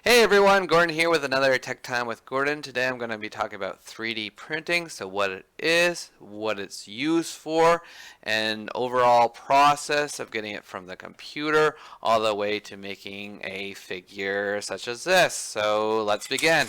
Hey everyone, Gordon here with another Tech Time with Gordon. Today I'm going to be talking about 3D printing, so what it is, what it's used for, and overall process of getting it from the computer all the way to making a figure such as this. So let's begin.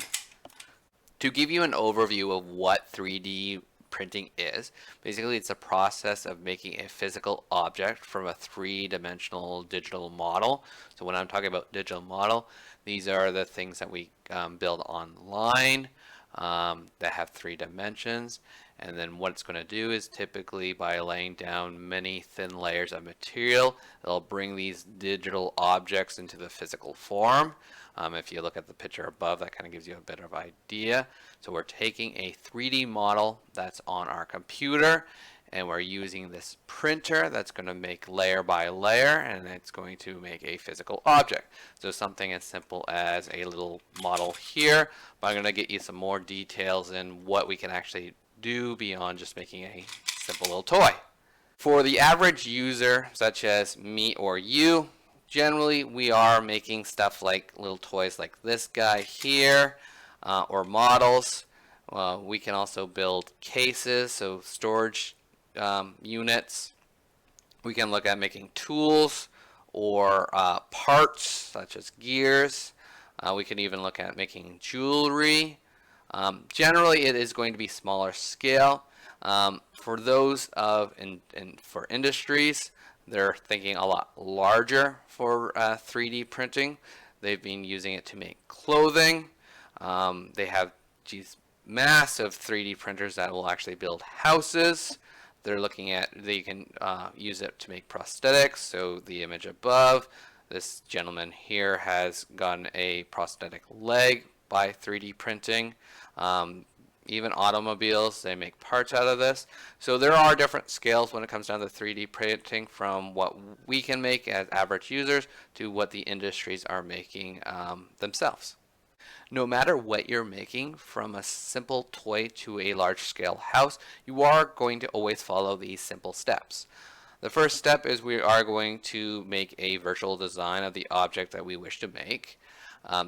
To give you an overview of what 3D printing is, basically it's a process of making a physical object from a three-dimensional digital model. So when I'm talking about digital model, these are the things that we build online that have three dimensions. And then what it's going to do is typically by laying down many thin layers of material, it'll bring these digital objects into the physical form. If you look at the picture above, that kind of gives you a bit of idea. So we're taking a 3D model that's on our computer, and we're using this printer that's going to make layer by layer, and it's going to make a physical object. So something as simple as a little model here, but I'm going to get you some more details in what we can actually do beyond just making a simple little toy. For the average user, such as me or you, generally we are making stuff like little toys like this guy here, or models. We can also build cases, so storage units. We can look at making tools or parts such as gears. We can even look at making jewelry. Generally it is going to be smaller scale. For those for industries, they're thinking a lot larger for 3D printing. They've been using it to make clothing. They have these massive 3D printers that will actually build houses. They're looking at, they can use it to make prosthetics. So the image above, this gentleman here has gotten a prosthetic leg by 3D printing. Even automobiles, they make parts out of this. So there are different scales when it comes down to 3D printing, from what we can make as average users to what the industries are making themselves. No matter what you're making, from a simple toy to a large scale house, you are going to always follow these simple steps. The first step is we are going to make a virtual design of the object that we wish to make.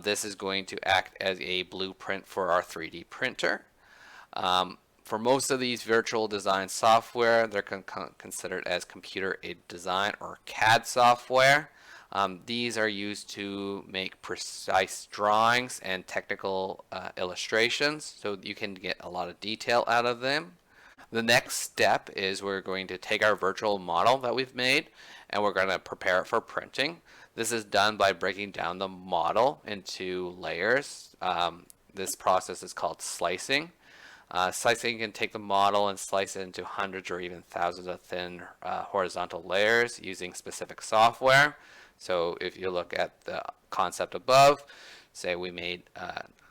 This is going to act as a blueprint for our 3D printer. For most of these virtual design software, they're considered as computer-aided design or CAD software. These are used to make precise drawings and technical illustrations, so you can get a lot of detail out of them. The next step is we're going to take our virtual model that we've made and we're going to prepare it for printing. This is done by breaking down the model into layers. This process is called slicing. Slicing can take the model and slice it into hundreds or even thousands of thin horizontal layers using specific software. So if you look at the concept above, say we made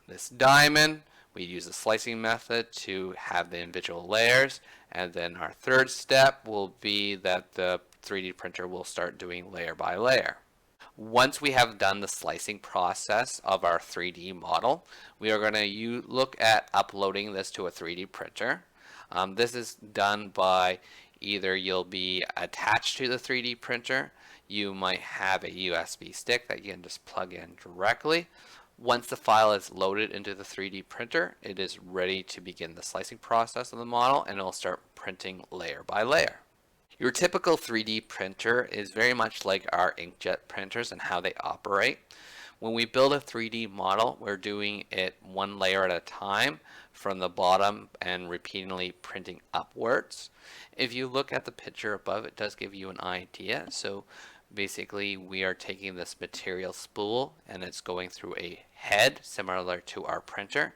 this diamond, we use the slicing method to have the individual layers, and then our third step will be that the 3D printer will start doing layer by layer. Once we have done the slicing process of our 3D model, we are going to look at uploading this to a 3D printer. This is done by either you'll be attached to the 3D printer, you might have a USB stick that you can just plug in directly. Once the file is loaded into the 3D printer, it is ready to begin the slicing process of the model, and it will start printing layer by layer. Your typical 3D printer is very much like our inkjet printers and how they operate. When we build a 3D model, we're doing it one layer at a time from the bottom and repeatedly printing upwards. If you look at the picture above, it does give you an idea. So basically we are taking this material spool and it's going through a head similar to our printer,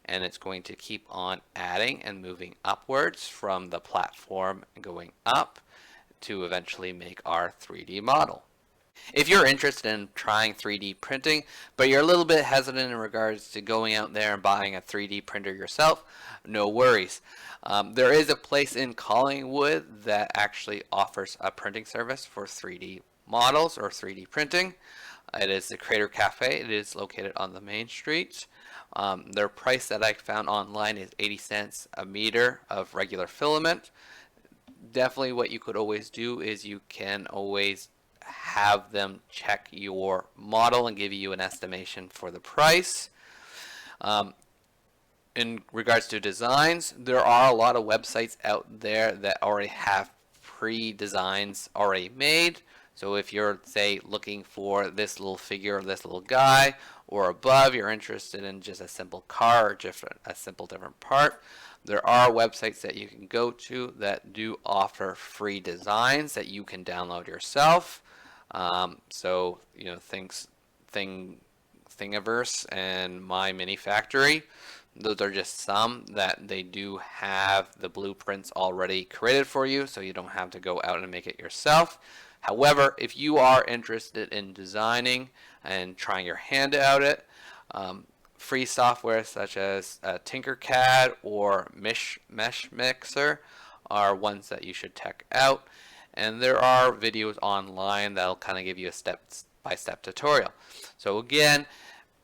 and it's going to keep on adding and moving upwards from the platform going up to eventually make our 3D model. If you're interested in trying 3D printing, but you're a little bit hesitant in regards to going out there and buying a 3D printer yourself, no worries. There is a place in Collingwood that actually offers a printing service for 3D models or 3D printing. It is the Creator Cafe. It is located on the main street. Their price that I found online is 80 cents a meter of regular filament. Definitely what you could always do is you can always have them check your model and give you an estimation for the price. In regards to designs, there are a lot of websites out there that already have pre-designs already made. So if you're, say, looking for this little figure or this little guy, or above, you're interested in just a simple car or just a simple different part, there are websites that you can go to that do offer free designs that you can download yourself. So, you know, Thingiverse and My Mini Factory. Those are just some that they do have the blueprints already created for you, so you don't have to go out and make it yourself. However, if you are interested in designing and trying your hand at it, free software such as Tinkercad or Mesh Mixer are ones that you should check out. And there are videos online that'll kind of give you a step-by-step tutorial. So again,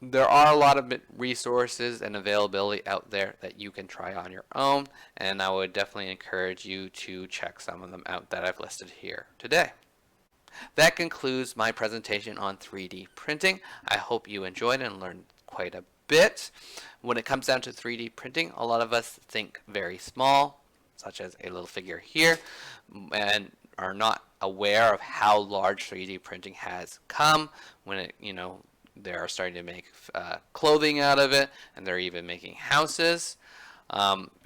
there are a lot of resources and availability out there that you can try on your own, and I would definitely encourage you to check some of them out that I've listed here today. That concludes my presentation on 3D printing. I hope you enjoyed and learned quite a bit. When it comes down to 3D printing, a lot of us think very small, such as a little figure here, and are not aware of how large 3D printing has come when it, you know, they're starting to make clothing out of it, and they're even making houses.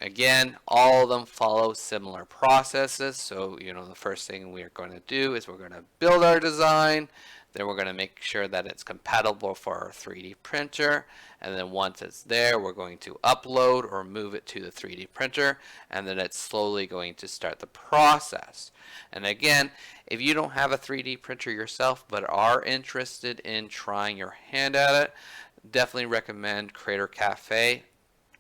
Again, all of them follow similar processes. So, you know, the first thing we're going to do is we're going to build our design. Then we're going to make sure that it's compatible for our 3D printer. And then once it's there, we're going to upload or move it to the 3D printer. And then it's slowly going to start the process. And again, if you don't have a 3D printer yourself but are interested in trying your hand at it, definitely recommend Creator Cafe.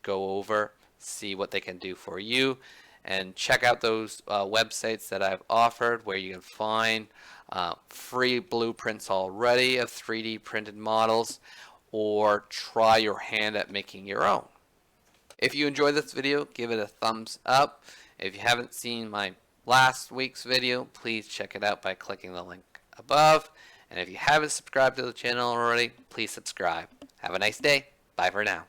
Go over, see what they can do for you, and check out those websites that I've offered where you can find free blueprints already of 3D printed models, or try your hand at making your own. If you enjoyed this video, give it a thumbs up. If you haven't seen my last week's video, please check it out by clicking the link above. And if you haven't subscribed to the channel already, please subscribe. Have a nice day. Bye for now.